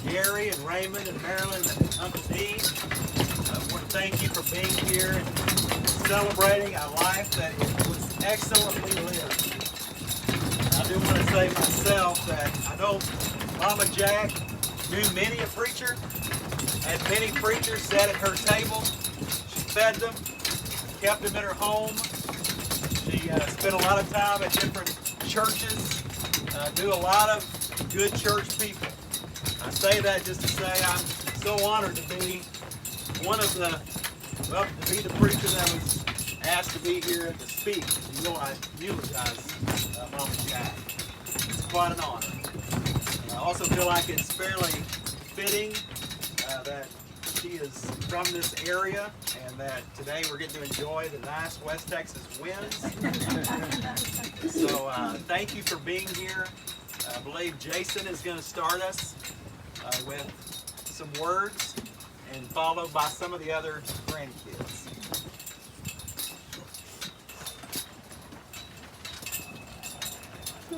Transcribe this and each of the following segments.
Jerry and Raymond and Marilyn and Uncle Dean. I want to thank you for being here and celebrating a life that was excellently lived. I do want to say myself that I know Mama Jack knew many a preacher, had many preachers sat at her table. She fed them, kept them in her home. She spent a lot of time at different churches, knew a lot of good church people. I say that just to say I'm so honored to be one of the, well, to be the preacher that was asked to be here to speak. You know, I eulogize Mama Jack. It's quite an honor. And I also feel like it's fairly fitting that she is from this area and that today we're getting to enjoy the nice West Texas winds. So thank you for being here. I believe Jason is going to start us with some words and followed by some of the other grandkids.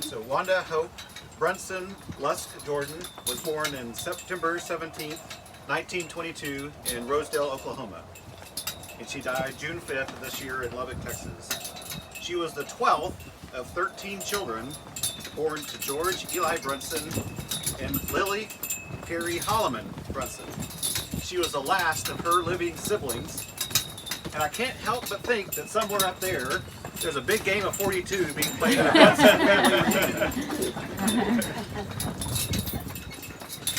So Wanda Hope Brunson Lusk Jordan was born in September 17th, 1922 in Rosedale, Oklahoma. And she died June 5th of this year in Lubbock, Texas. She was the 12th of 13 children born to George Eli Brunson and Lily Carrie Holloman Brunson. She was the last of her living siblings. And I can't help but think that somewhere up there's a big game of 42 being played in a Brunson family reunion.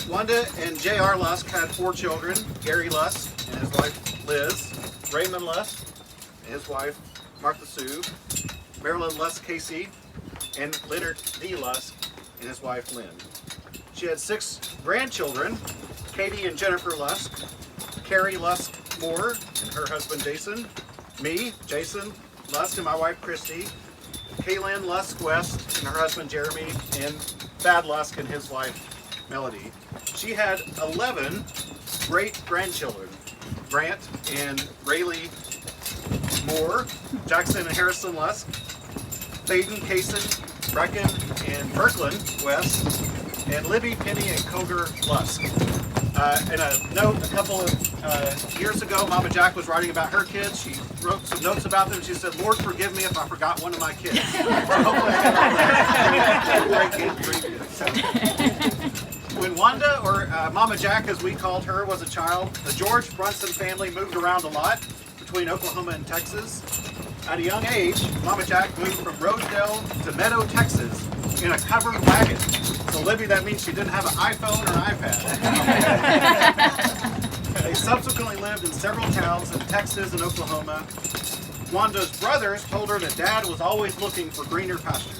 Wanda and J.R. Lusk had 4 children: Gary Lusk and his wife Liz, Raymond Lusk and his wife Martha Sue, Marilyn Lusk Casey, and Leonard D. Lusk and his wife Lynn. She had 6 grandchildren: Katie and Jennifer Lusk, Carrie Lusk Moore and her husband Jason, me, Jason Lusk, and my wife Christy, Kaylin Lusk West and her husband Jeremy, and Thad Lusk and his wife Melody. She had 11 great-grandchildren: Grant and Rayleigh Moore, Jackson and Harrison Lusk, Thaden Kaysen, Brecken and Kirkland West, and Libby, Penny, and Koger Lusk. And a note, a couple of years ago, Mama Jack was writing about her kids. She wrote some notes about them. She said, "Lord, forgive me if I forgot one of my kids." When Wanda, or Mama Jack as we called her, was a child, the George Brunson family moved around a lot between Oklahoma and Texas. At a young age, Mama Jack moved from Rosedale to Meadow, Texas in a covered wagon. So Libby, that means she didn't have an iPhone or an iPad. They subsequently lived in several towns in Texas and Oklahoma. Wanda's brothers told her that Dad was always looking for greener pastures.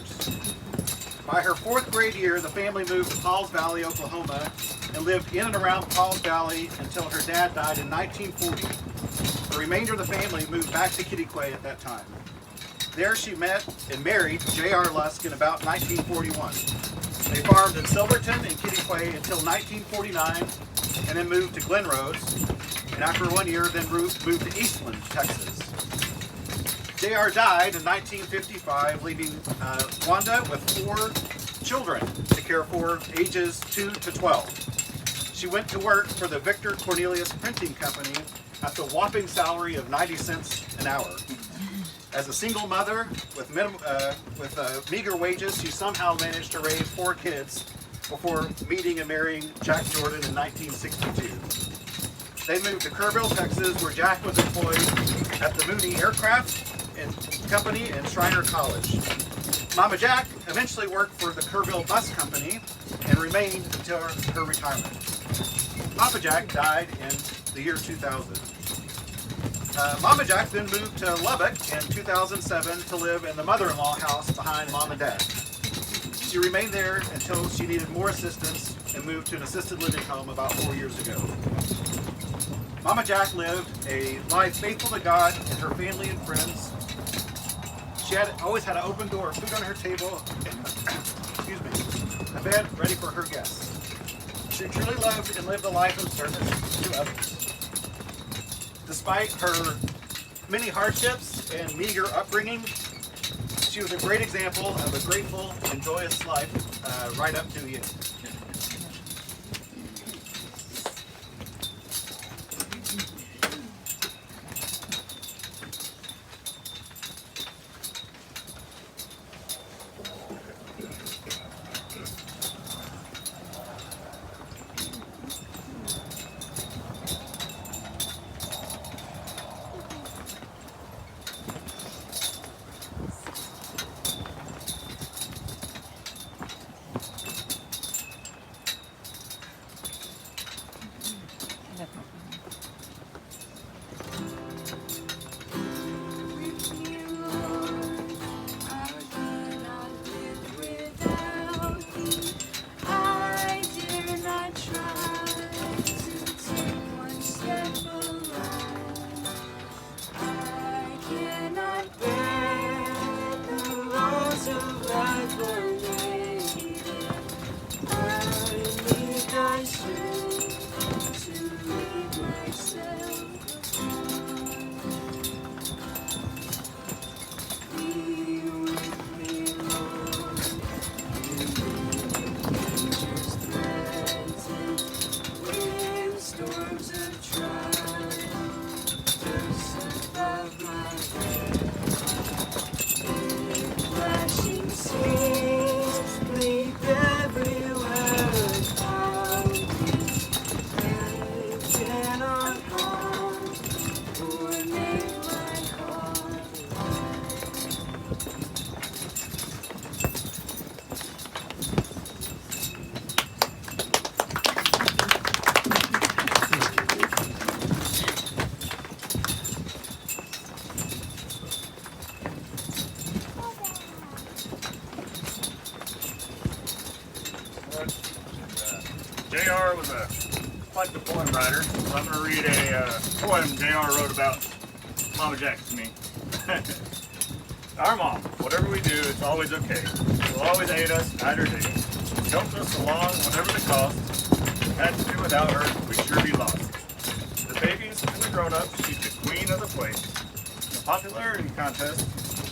By her 4th grade year, the family moved to Pauls Valley, Oklahoma, and lived in and around Pauls Valley until her dad died in 1940. The remainder of the family moved back to Kittiquay at that time. There she met and married J.R. Lusk in about 1941. They farmed in Silverton and Kittiquay until 1949, and then moved to Glen Rose, and after 1 year, then moved to Eastland, Texas. J.R. died in 1955, leaving Wanda with 4 children to care for, ages 2 to 12. She went to work for the Victor Cornelius Printing Company at the whopping salary of 90 cents an hour. As a single mother with meager wages, she somehow managed to raise 4 kids before meeting and marrying Jack Jordan in 1962. They moved to Kerrville, Texas, where Jack was employed at the Mooney Aircraft Company and Schreiner College. Mama Jack eventually worked for the Kerrville Bus Company and remained until her retirement. Papa Jack died in the year 2000. Mama Jack then moved to Lubbock in 2007 to live in the mother-in-law house behind Mom and Dad. She remained there until she needed more assistance and moved to an assisted living home about 4 years ago. Mama Jack lived a life faithful to God and her family and friends. She always had an open door, food on her table, excuse me, a bed ready for her guests. She truly loved and lived a life of service to others. Despite her many hardships and meager upbringing, she was a great example of a grateful and joyous life right up to the end. JR was quite the poem writer, so I'm going to read a poem JR wrote about Mama Jack to me. Our mom, whatever we do, it's always okay. She'll always aid us, night or day. She helps us along, whatever the cost. If we had to do without her, we'd sure be lost. The babies and the grown-ups, she's the queen of the place. In the popularity contest,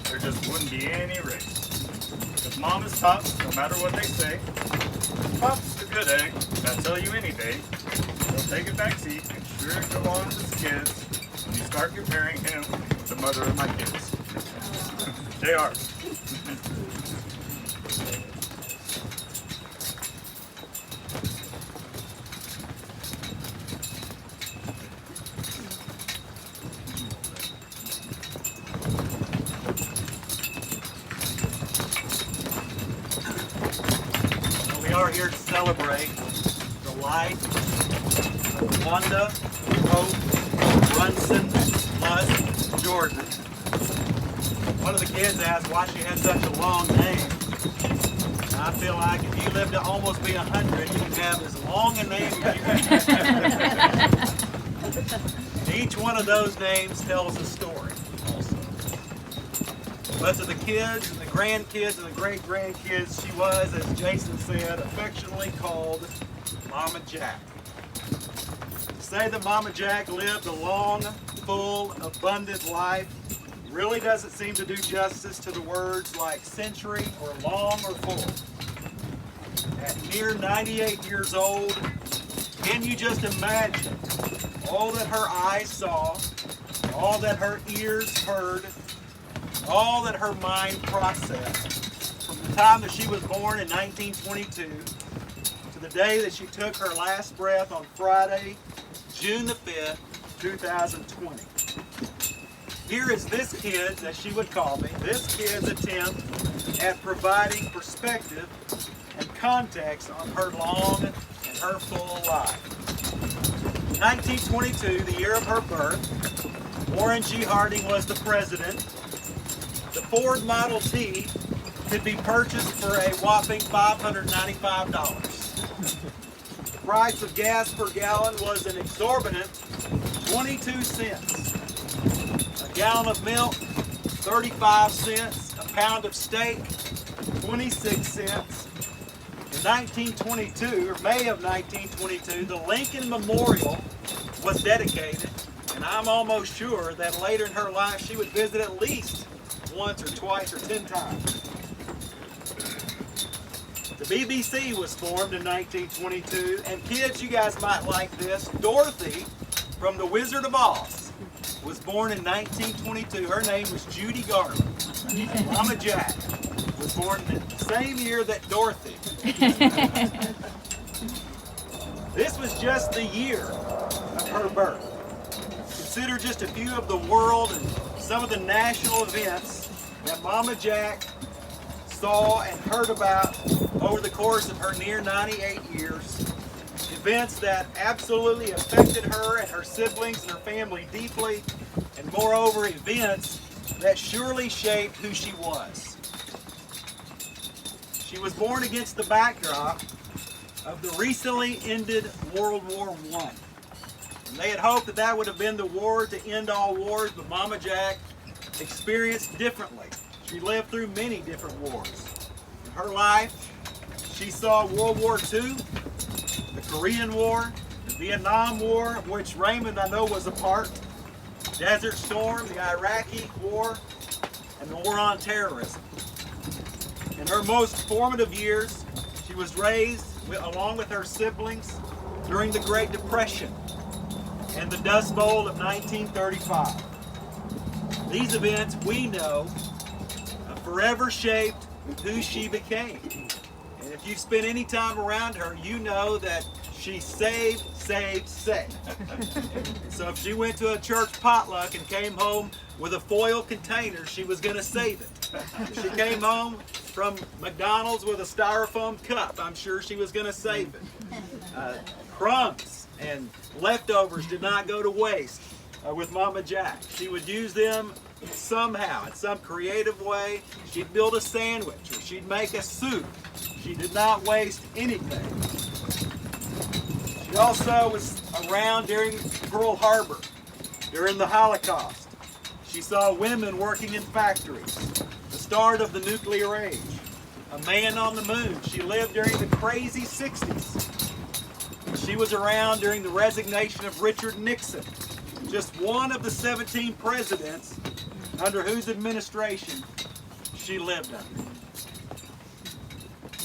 there just wouldn't be any race. If mom is top, no matter what they say, Pop's a good egg, I'll tell you any day. He'll take a back seat and sure go on with his kids when you start comparing him with the mother of my kids. JR. We are here to celebrate the life of Wanda Hope Brunson Lusk Jordan. One of the kids asked why she had such a long name. I feel like if you live to almost be 100, you can have as long a name as you. Each one of those names tells a story also. But to the kids and the grandkids and the great-grandkids, she was, as Jason said, affectionately called Mama Jack. To say that Mama Jack lived a long, full, abundant life really doesn't seem to do justice to the words like century or long or full. At near 98 years old, can you just imagine all that her eyes saw, all that her ears heard, all that her mind processed from the time that she was born in 1922 to the day that she took her last breath on Friday, June the 5th, 2020. Here is this kid's, as she would call me, this kid's attempt at providing perspective and context on her long and her full life. 1922, the year of her birth, Warren G. Harding was the president. The Ford Model T could be purchased for a whopping $595. The price of gas per gallon was an exorbitant 22 cents. A gallon of milk, 35 cents. A pound of steak, 26 cents. In 1922, or May of 1922, the Lincoln Memorial was dedicated, and I'm almost sure that later in her life she would visit at least once or twice or 10 times. The BBC was formed in 1922, and kids, you guys might like this. Dorothy from The Wizard of Oz was born in 1922. Her name was Judy Garland. Mama Jack was born in the same year that Dorothy. This was just the year of her birth. Consider just a few of the world and some of the national events that Mama Jack saw and heard about over the course of her near 98 years. Events that absolutely affected her and her siblings and her family deeply, and moreover, events that surely shaped who she was. She was born against the backdrop of the recently ended World War I. And they had hoped that that would have been the war to end all wars, but Mama Jack experienced differently. She lived through many different wars. In her life, she saw World War II, the Korean War, the Vietnam War, of which Raymond, I know, was a part, Desert Storm, the Iraqi War, and the War on Terrorism. In her most formative years, she was raised along with her siblings during the Great Depression and the Dust Bowl of 1935. These events, we know, forever shaped who she became. And if you've spent any time around her, you know that she saved. So if she went to a church potluck and came home with a foil container, she was going to save it. If she came home from McDonald's with a styrofoam cup, I'm sure she was going to save it. Crumbs and leftovers did not go to waste with Mama Jack. She would use them somehow, in some creative way. She'd build a sandwich or she'd make a soup. She did not waste anything. also was around during Pearl Harbor, during the Holocaust. She saw women working in factories, the start of the nuclear age, a man on the moon. She lived during the crazy 60s. She was around during the resignation of Richard Nixon, just one of the 17 presidents under whose administration she lived under.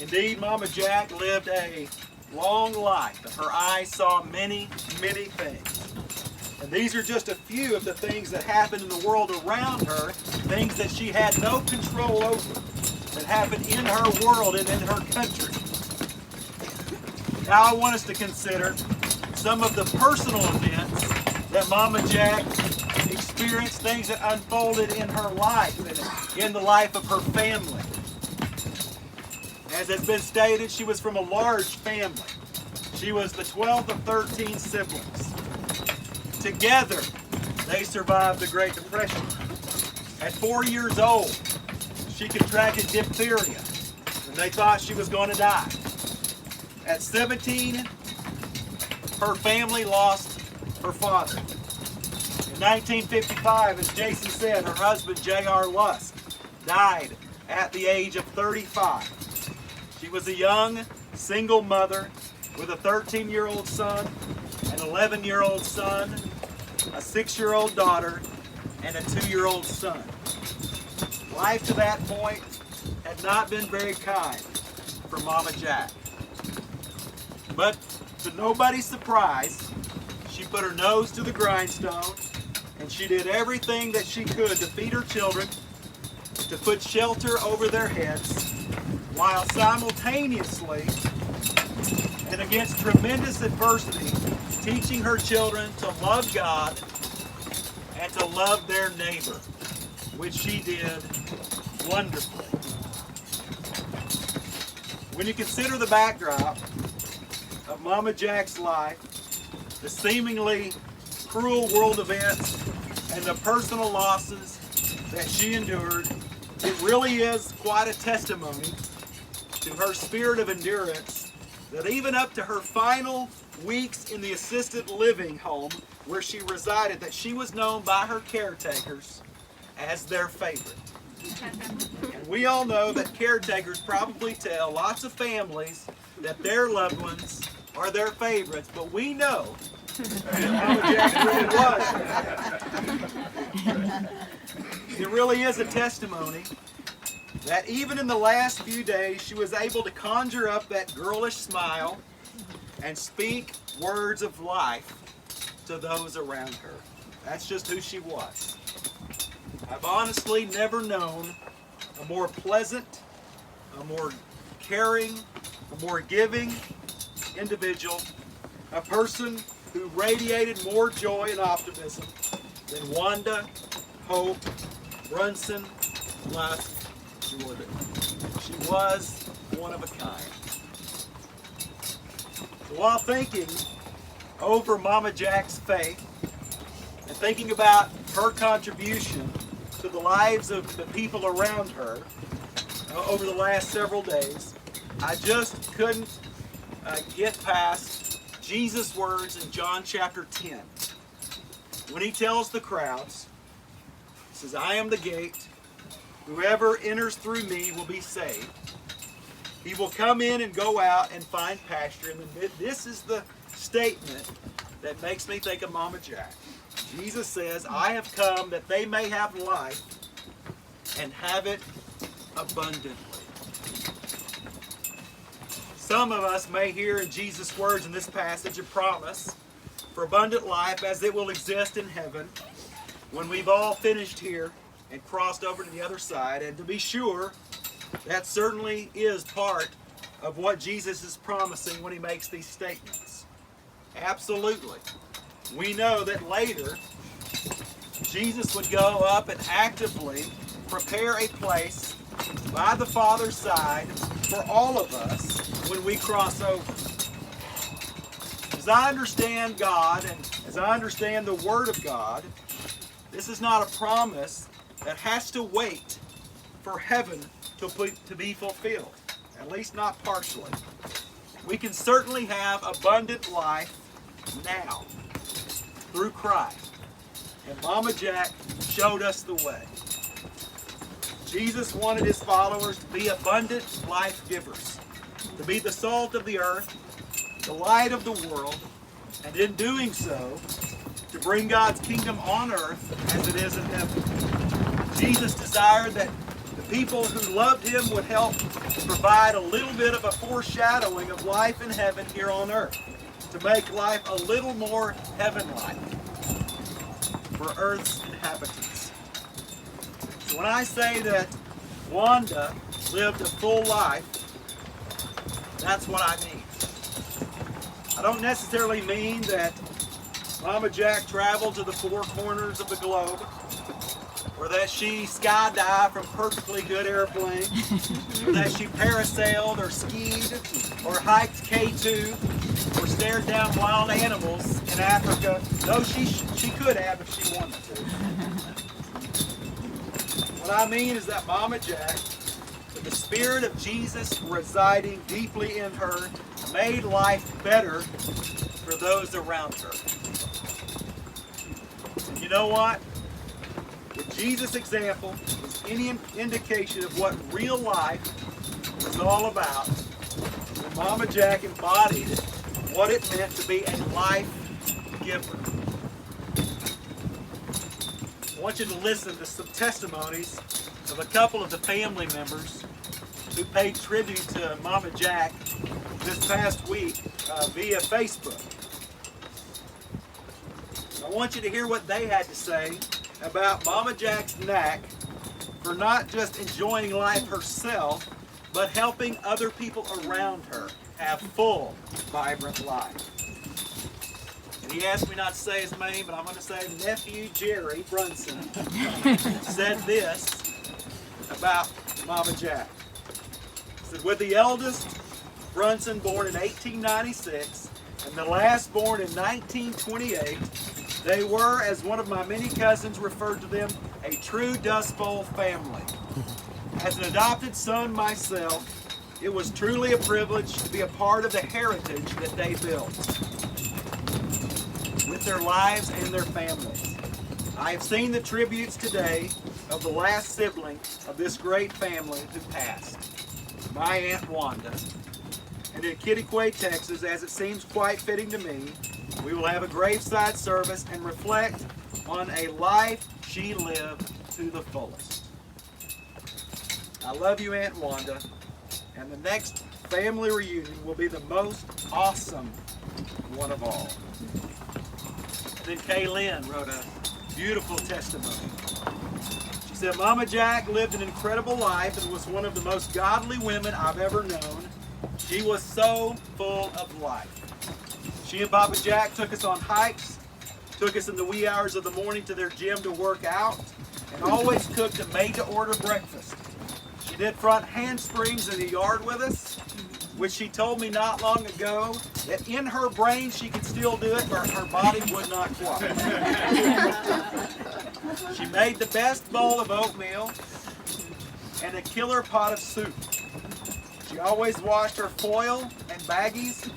Indeed, Mama Jack lived a long life, and her eyes saw many, many things. And these are just a few of the things that happened in the world around her, things that she had no control over, that happened in her world and in her country. Now I want us to consider some of the personal events that Mama Jack experienced, things that unfolded in her life and in the life of her family. As has been stated, she was from a large family. She was the 12th of 13 siblings. Together, they survived the Great Depression. At 4 years old, she contracted diphtheria, and they thought she was going to die. At 17, her family lost her father. In 1955, as Jason said, her husband, J.R. Lusk, died at the age of 35. She was a young, single mother with a 13-year-old son, an 11-year-old son, a 6-year-old daughter, and a 2-year-old son. Life to that point had not been very kind for Mama Jack. But to nobody's surprise, she put her nose to the grindstone, and she did everything that she could to feed her children, to put shelter over their heads, while simultaneously and against tremendous adversity, teaching her children to love God and to love their neighbor, which she did wonderfully. When you consider the backdrop of Mama Jack's life, the seemingly cruel world events, and the personal losses that she endured, it really is quite a testimony to her spirit of endurance, that even up to her final weeks in the assisted living home where she resided, that she was known by her caretakers as their favorite. And we all know that caretakers probably tell lots of families that their loved ones are their favorites, but we know that Mama Jack really was. It really is a testimony that even in the last few days, she was able to conjure up that girlish smile and speak words of life to those around her. That's just who she was. I've honestly never known a more pleasant, a more caring, a more giving individual, a person who radiated more joy and optimism than Wanda Hope Brunson Lusk Jordan. She was one of a kind. So while thinking over Mama Jack's faith and thinking about her contribution to the lives of the people around her over the last several days, I just couldn't get past Jesus' words in John chapter 10. When he tells the crowds, he says, "I am the gate. Whoever enters through me will be saved. He will come in and go out and find pasture." And this is the statement that makes me think of Mama Jack. Jesus says, "I have come that they may have life and have it abundantly." Some of us may hear in Jesus' words in this passage a promise for abundant life as it will exist in heaven when we've all finished here and crossed over to the other side. And to be sure, that certainly is part of what Jesus is promising when he makes these statements. Absolutely. We know that later, Jesus would go up and actively prepare a place by the Father's side for all of us when we cross over. As I understand God and as I understand the Word of God, this is not a promise that has to wait for heaven to be fulfilled, at least not partially. We can certainly have abundant life now through Christ. And Mama Jack showed us the way. Jesus wanted his followers to be abundant life givers, to be the salt of the earth, the light of the world, and in doing so, to bring God's kingdom on earth as it is in heaven. Jesus desired that the people who loved him would help provide a little bit of a foreshadowing of life in heaven here on earth, to make life a little more heaven-like for earth's inhabitants. So when I say that Wanda lived a full life, that's what I mean. I don't necessarily mean that Mama Jack traveled to the four corners of the globe, or that she skydived from perfectly good airplanes, or that she parasailed or skied or hiked K2 or stared down wild animals in Africa. No, she could have if she wanted to. What I mean is that Mama Jack, with the Spirit of Jesus residing deeply in her, made life better for those around her. And you know what? If Jesus' example was any indication of what real life was all about, then Mama Jack embodied what it meant to be a life giver. I want you to listen to some testimonies of a couple of the family members who paid tribute to Mama Jack this past week via Facebook. I want you to hear what they had to say about Mama Jack's knack for not just enjoying life herself, but helping other people around her have full, vibrant life. And he asked me not to say his name, but I'm going to say nephew Jerry Brunson said this about Mama Jack. He said, with the eldest, Brunson, born in 1896, and the last born in 1928, they were, as one of my many cousins referred to them, a true Dust Bowl family. As an adopted son myself, it was truly a privilege to be a part of the heritage that they built with their lives and their families. I have seen the tributes today of the last sibling of this great family who passed, my Aunt Wanda. And in Kittiquay, Texas, as it seems quite fitting to me, we will have a graveside service and reflect on a life she lived to the fullest. I love you, Aunt Wanda, and the next family reunion will be the most awesome one of all. And then Kay Lynn wrote a beautiful testimony. She said, Mama Jack lived an incredible life and was one of the most godly women I've ever known. She was so full of life. She and Papa Jack took us on hikes, took us in the wee hours of the morning to their gym to work out, and always cooked a made-to-order breakfast. She did front handsprings in the yard with us, which she told me not long ago that in her brain she could still do it, but her body would not cooperate. She made the best bowl of oatmeal and a killer pot of soup. She always washed her foil and baggies,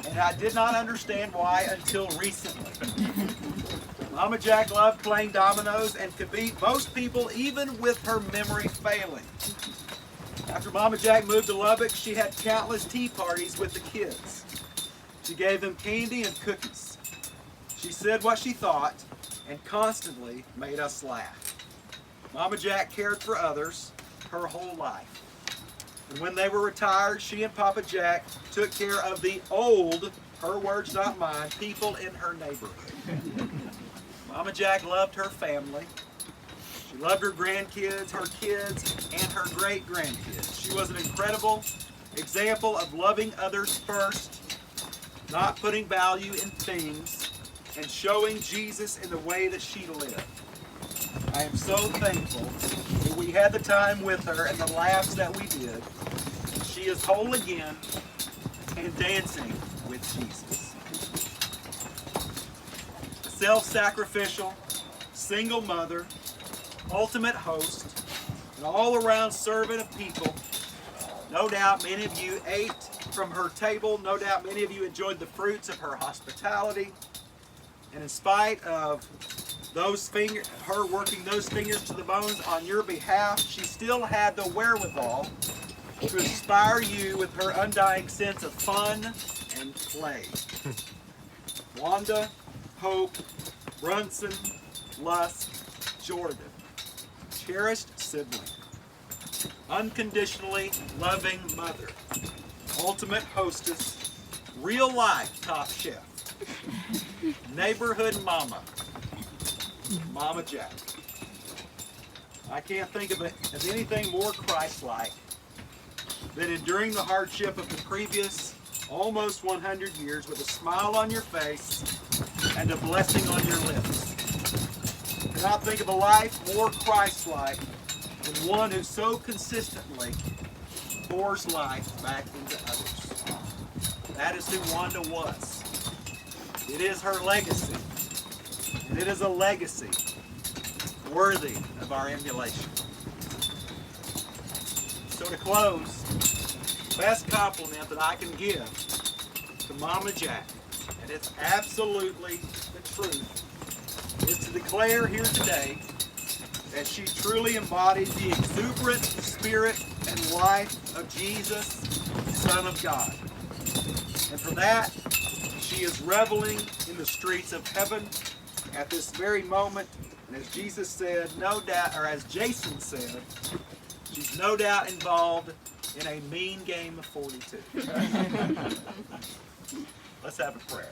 and I did not understand why until recently. Mama Jack loved playing dominoes and could beat most people even with her memory failing. After Mama Jack moved to Lubbock, she had countless tea parties with the kids. She gave them candy and cookies. She said what she thought and constantly made us laugh. Mama Jack cared for others her whole life. And when they were retired, she and Papa Jack took care of the old, her words not mine, people in her neighborhood. Mama Jack loved her family. She loved her grandkids, her kids, and her great-grandkids. She was an incredible example of loving others first, not putting value in things, and showing Jesus in the way that she lived. I am so thankful that we had the time with her and the laughs that we did. She is whole again and dancing with Jesus. A self-sacrificial, single mother, ultimate host, an all-around servant of people. No doubt many of you ate from her table. No doubt many of you enjoyed the fruits of her hospitality. And in spite of her working those fingers to the bones on your behalf, she still had the wherewithal to inspire you with her undying sense of fun and play. Wanda, Hope, Brunson, Lusk, Jordan, cherished sibling, unconditionally loving mother, ultimate hostess, real life top chef, neighborhood mama, Mama Jack. I can't think of anything more Christ-like than enduring the hardship of the previous almost 100 years with a smile on your face and a blessing on your lips. I cannot think of a life more Christ-like than one who so consistently pours life back into others. That is who Wanda was. It is her legacy. And it is a legacy worthy of our emulation. So to close, the best compliment that I can give to Mama Jack, and it's absolutely the truth, is to declare here today that she truly embodied the exuberant spirit and life of Jesus, Son of God. And for that, she is reveling in the streets of heaven at this very moment. And as Jesus said, no doubt, or as Jason said, she's no doubt involved in a mean game of 42. Let's have a prayer.